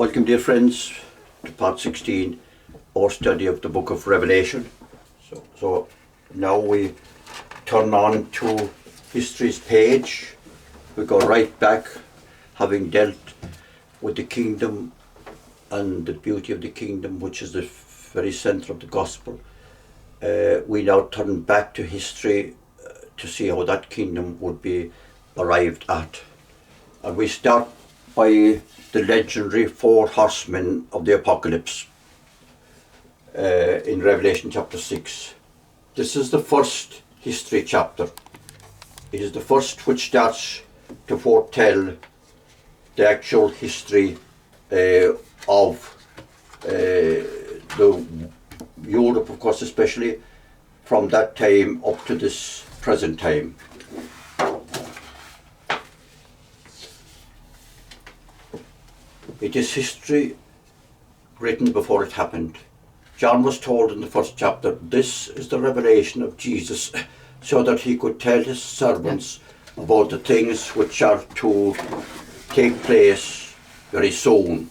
Welcome, dear friends, to part 16, our study of the book of Revelation. So now we turn on to history's page. We go right back, having dealt with the kingdom and the beauty of the kingdom, which is the very centre of the gospel. We now turn back to history to see how that kingdom would be arrived at. And we start by the legendary Four Horsemen of the Apocalypse in Revelation chapter 6. This is the first history chapter. It is the first which starts to foretell the actual history of the Europe, of course, especially from that time up to this present time. It is history written before it happened. John was told in the first chapter, this is the revelation of Jesus, so that he could tell his servants about the things which are to take place very soon.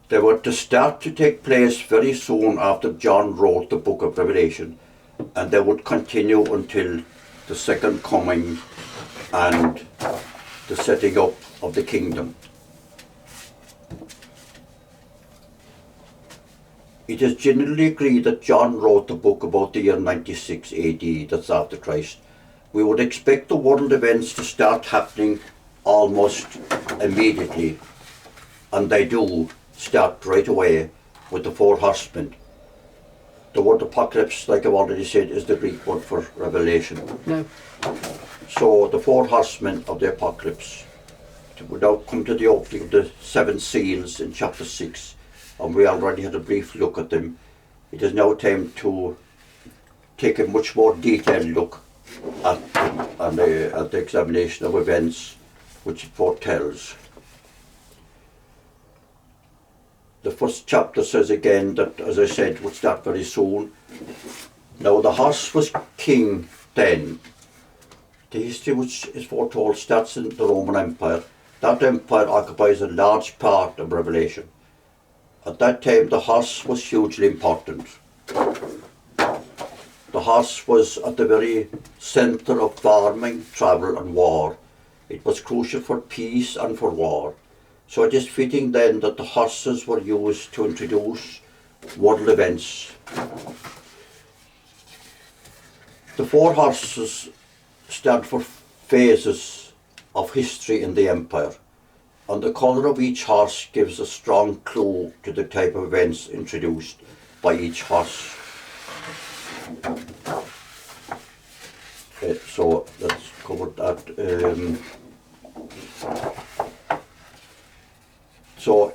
They were to start to take place very soon after John wrote the book of Revelation, and they would continue until the second coming and the setting up of the kingdom. It is generally agreed that John wrote the book about the year 96 AD, that's after Christ. We would expect the world events to start happening almost immediately, and they do start right away with the Four Horsemen. The word apocalypse, like I've already said, is the Greek word for revelation. No. So the Four Horsemen of the Apocalypse. We now come to the opening of the seven seals in chapter 6, and we already had a brief look at them. It is now time to take a much more detailed look at them and at the examination of events which it foretells. The first chapter says again that, as I said, would start very soon. Now the horse was king then. The history which is foretold starts in the Roman Empire. That empire occupies a large part of Revelation. At that time the horse was hugely important. The horse was at the very centre of farming, travel and war. It was crucial for peace and for war. So it is fitting then that the horses were used to introduce world events. The four horses stand for phases of history in the empire, and the colour of each horse gives a strong clue to the type of events introduced by each horse. So let's cover that. So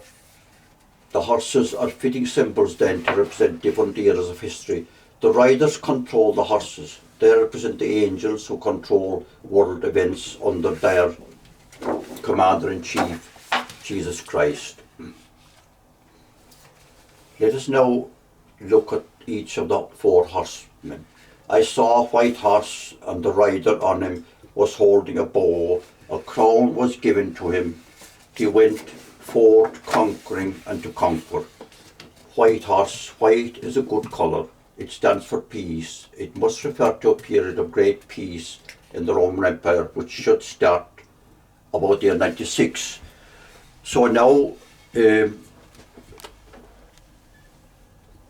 the horses are fitting symbols then to represent different eras of history. The riders control the horses. They represent the angels who control world events under their Commander-in-Chief, Jesus Christ. Let us now look at each of the four horsemen. I saw a white horse, and the rider on him was holding a bow. A crown was given to him. He went forth conquering and to conquer. White horse. White is a good colour. It stands for peace. It must refer to a period of great peace in the Roman Empire, which should start about the year 96. So now it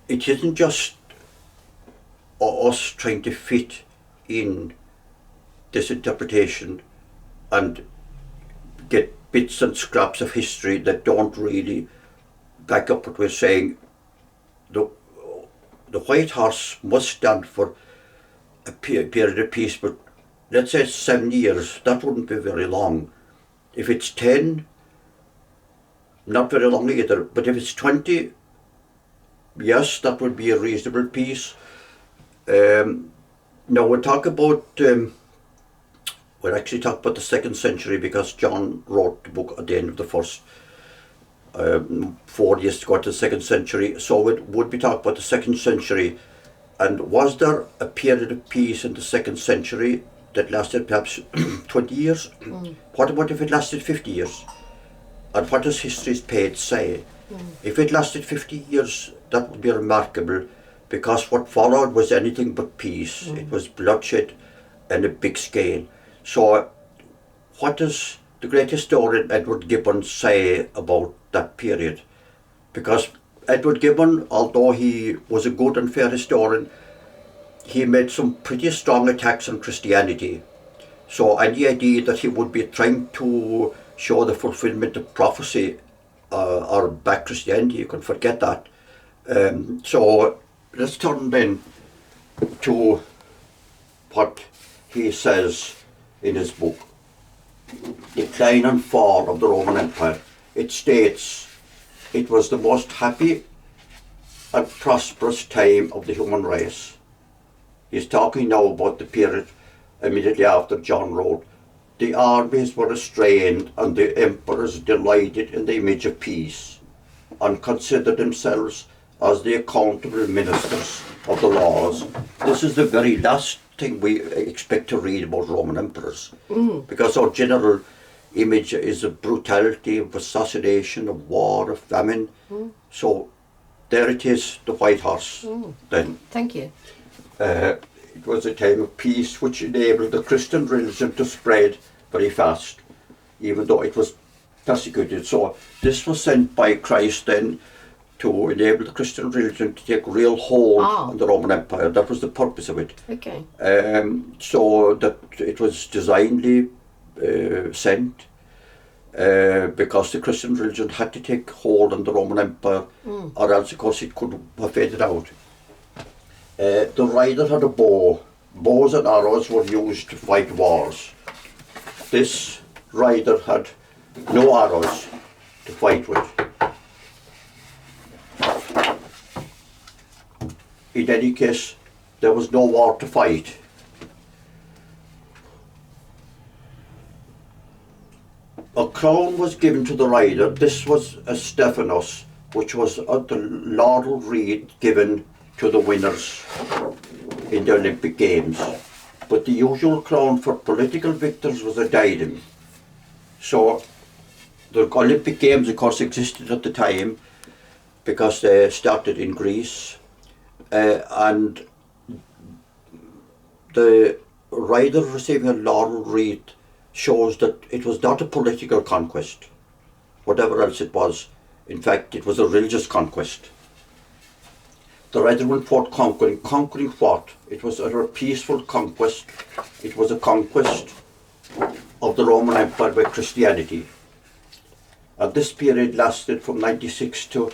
isn't just us trying to fit in this interpretation and get bits and scraps of history that don't really back up what we're saying. The white horse must stand for a period of peace, but let's say it's 7 years, that wouldn't be very long. If it's 10, not very long either, but if it's 20, yes, that would be a reasonable peace. Now we'll talk about, we'll actually talk about the 2nd century, because John wrote the book at the end of the first 4 years to go to the 2nd century, so it would be talking about the 2nd century. And was there a period of peace in the 2nd century? that lasted perhaps 20 years? What about if it lasted 50 years? And what does history's page say? If it lasted 50 years, that would be remarkable, because what followed was anything but peace. It was bloodshed and a big scale. So what does the great historian Edward Gibbon say about that period? Because Edward Gibbon, although he was a good and fair historian, he made some pretty strong attacks on Christianity. So any idea that he would be trying to show the fulfillment of prophecy or back Christianity, you can forget that. So let's turn then to what he says in his book, Decline and Fall of the Roman Empire. It states, it was the most happy and prosperous time of the human race. He's talking now about the period immediately after John wrote, the armies were restrained and the emperors delighted in the image of peace and considered themselves as the accountable ministers of the laws. This is the very last thing we expect to read about Roman emperors, because our general image is of brutality, of assassination, of war, of famine. So there it is, the White Horse then. Thank you. It was a time of peace which enabled the Christian religion to spread very fast, even though it was persecuted. So this was sent by Christ then to enable the Christian religion to take real hold on the Roman Empire. That was the purpose of it. Okay. So that it was designedly sent because the Christian religion had to take hold on the Roman Empire, or else of course it could have faded out. The rider had a bow. Bows and arrows were used to fight wars. This rider had no arrows to fight with. In any case, there was no war to fight. A crown was given to the rider. This was a Stephanos, which was the laurel wreath given to the winners in the Olympic Games. But the usual crown for political victors was a diadem. So the Olympic Games, of course, existed at the time because they started in Greece, and the rider receiving a laurel wreath shows that it was not a political conquest, whatever else it was. In fact, it was a religious conquest. The rider went forth conquering. Conquering what? It was a peaceful conquest. It was a conquest of the Roman Empire by Christianity. And this period lasted from 96 to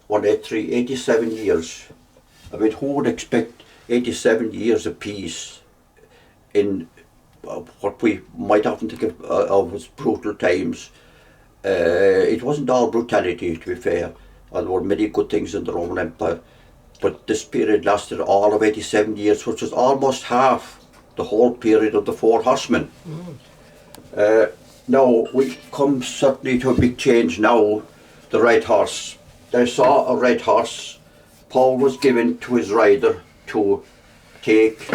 183, 87 years. I mean, who would expect 87 years of peace in what we might often think of as brutal times? It wasn't all brutality, to be fair. There were many good things in the Roman Empire. But this period lasted all of 87 years, which was almost half the whole period of the Four Horsemen. Now, we come certainly to a big change now, the red horse. They saw a red horse. Paul was given to his rider to take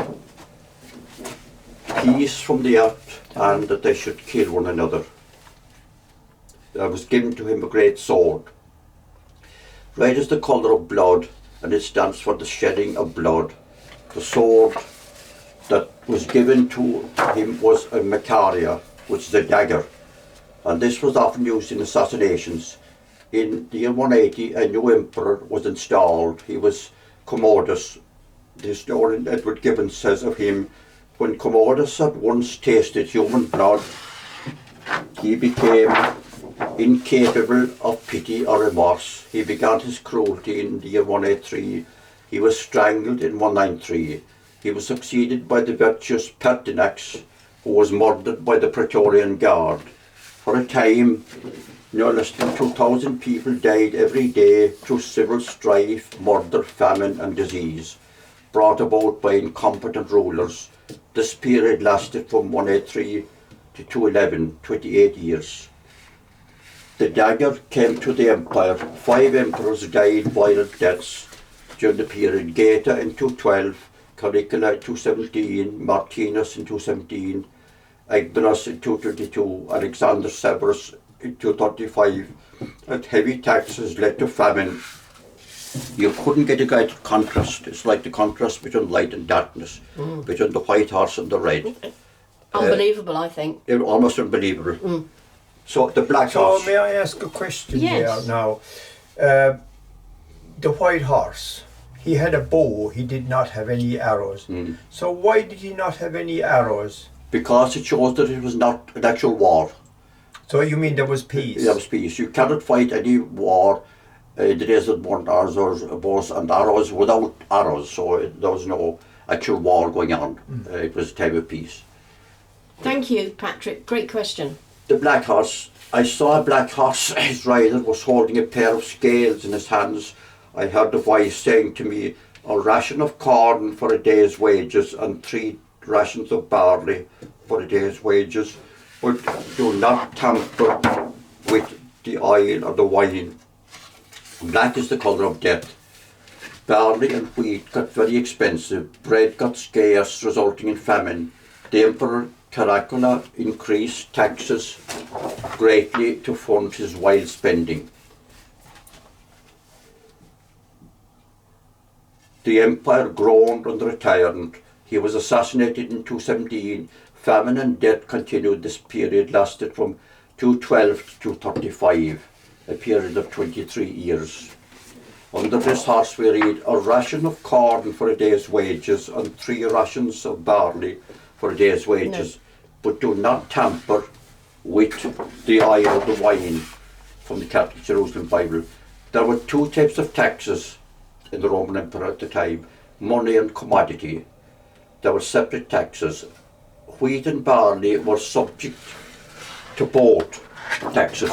peace from the earth and that they should kill one another. There was given to him a great sword. Red is the colour of blood, and it stands for the shedding of blood. The sword that was given to him was a Macaria, which is a dagger, and this was often used in assassinations. In the year 180, a new emperor was installed. He was Commodus. The historian Edward Gibbon says of him, when Commodus had once tasted human blood, he became incapable of pity or remorse. He began his cruelty in the year 183. He was strangled in 193. He was succeeded by the virtuous Pertinax, who was murdered by the Praetorian Guard. For a time, no less than 2,000 people died every day through civil strife, murder, famine and disease, brought about by incompetent rulers. This period lasted from 183 to 211, 28 years. The dagger came to the empire. 5 emperors died violent deaths during the period. Geta in 212, Caligula in 217, Martinus in 217, Agabus in 222, Alexander Severus in 235, and heavy taxes led to famine. You couldn't get a greater contrast. It's like the contrast between light and darkness, between the white horse and the red. Unbelievable, I think. It was almost unbelievable. So the black horse. So may I ask a question Yes. there now? The white horse, he had a bow, he did not have any arrows. So why did he not have any arrows? Because it shows that it was not an actual war. So you mean there was peace? There was peace. You cannot fight any war in the days of modern arrows or bows and arrows without arrows. So there was no actual war going on. It was a time of peace. Thank you, Patrick. Great question. The black horse. I saw a black horse. His rider was holding a pair of scales in his hands. I heard a voice saying to me, "A ration of corn for a day's wages and 3 rations of barley for a day's wages, but do not tamper with the oil or the wine." Black is the colour of death. Barley and wheat got very expensive. Bread got scarce, resulting in famine. The Emperor Caligula increased taxes greatly to fund his wild spending. The empire groaned under a tyrant. He was assassinated in 217. Famine and death continued. This period lasted from 212 to 235, a period of 23 years. Under this horse we read, "A ration of corn for a day's wages and 3 rations of barley for a day's wages, but do not tamper with the oil or the wine," from the Catholic Jerusalem Bible. There were 2 types of taxes in the Roman Empire at the time, money and commodity. There were separate taxes. Wheat and barley were subject to both taxes.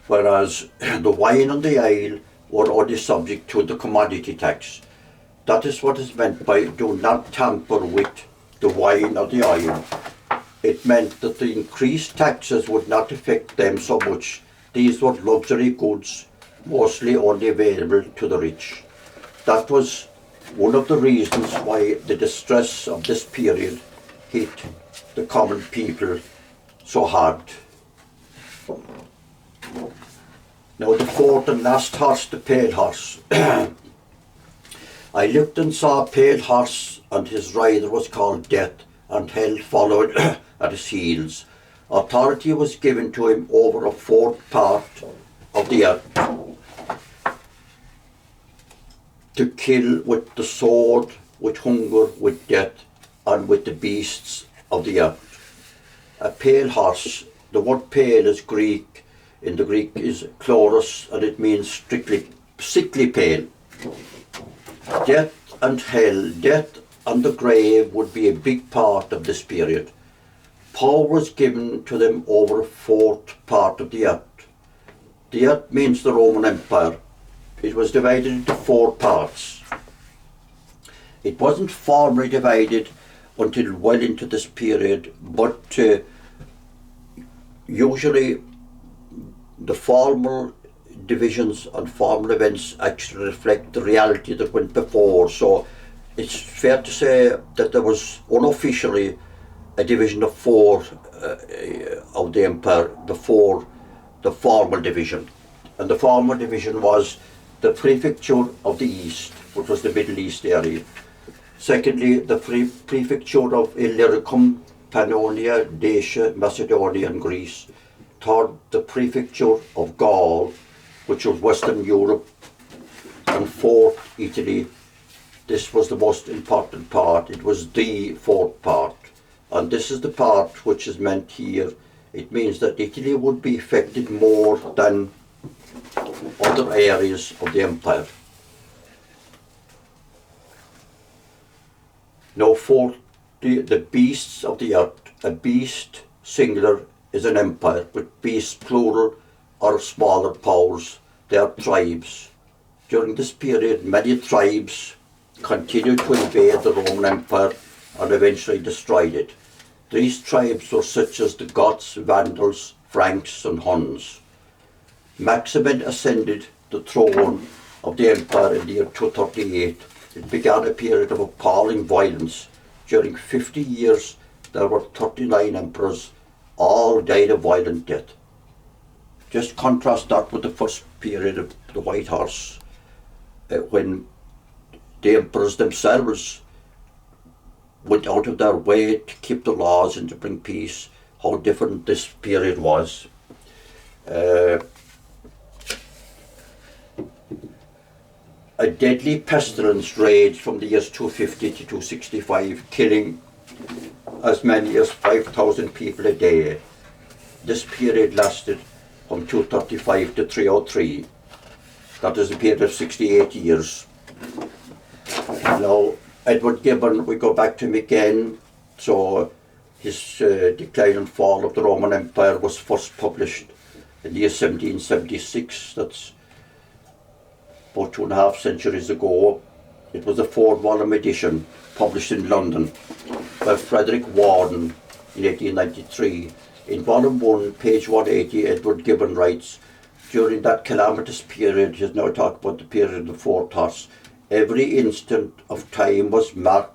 Whereas the wine and the ale were only subject to the commodity tax. That is what is meant by "do not tamper with the wine or the oil." It meant that the increased taxes would not affect them so much. These were luxury goods, mostly only available to the rich. That was one of the reasons why the distress of this period hit the common people so hard. Now the fourth and last horse, the pale horse. I looked and saw a pale horse, and his rider was called Death, and hell followed at his heels. Authority was given to him over a 4th part of the earth, to kill with the sword, with hunger, with death, and with the beasts of the earth. A pale horse. The word pale is Greek. In the Greek is chloros, and it means sickly pale. Death and hell, death and the grave would be a big part of this period. Power was given to them over a 4th part of the earth. The earth means the Roman Empire. It was divided into 4 parts. It wasn't formally divided until well into this period, but usually the formal divisions and formal events actually reflect the reality that went before. So it's fair to say that there was unofficially a division of 4 of the empire before the formal division. And the formal division was the prefecture of the East, which was the Middle East area. Secondly, the prefecture of Illyricum, Pannonia, Dacia, Macedonia and Greece. Third, the prefecture of Gaul, which was Western Europe. And fourth, Italy. This was the most important part. It was the 4th part. And this is the part which is meant here. It means that Italy would be affected more than other areas of the empire. Now, fourth, the beasts of the earth. A beast, singular, is an empire, but beasts, plural, are smaller powers. They are tribes. During this period, many tribes continued to invade the Roman Empire and eventually destroyed it. These tribes were such as the Goths, Vandals, Franks and Huns. Maximin ascended the throne of the empire in the year 238. It began a period of appalling violence. During 50 years, there were 39 emperors, all died a violent death. Just contrast that with the first period of the White Horse, when the emperors themselves went out of their way to keep the laws and to bring peace, how different this period was. A deadly pestilence raged from the years 250 to 265, killing as many as 5,000 people a day. This period lasted from 235 to 303. That is a period of 68 years. Now, Edward Gibbon, we go back to him again. So his Decline and Fall of the Roman Empire was first published in the year 1776. That's about 2.5 centuries ago. It was a 4-volume edition published in London by Frederick Warden in 1893. In volume 1, page 180, Edward Gibbon writes, during that calamitous period, he is now talking about the period of the Fourth Horse, every instant of time was marked,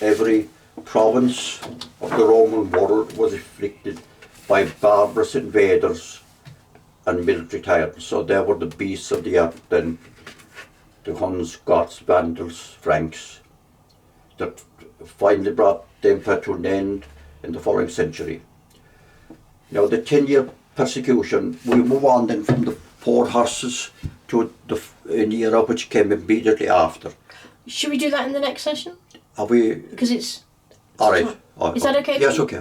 every province of the Roman world was afflicted by barbarous invaders and military tyrants. So there were the beasts of the earth then, the Huns, Goths, Vandals, Franks, that finally brought the empire to an end in the following century. Now the 10-year persecution, we move on then from the Four Horses to an era which came immediately after. Should we do that in the next session? Are we? Because it's... All right. Is that okay? Yes, okay.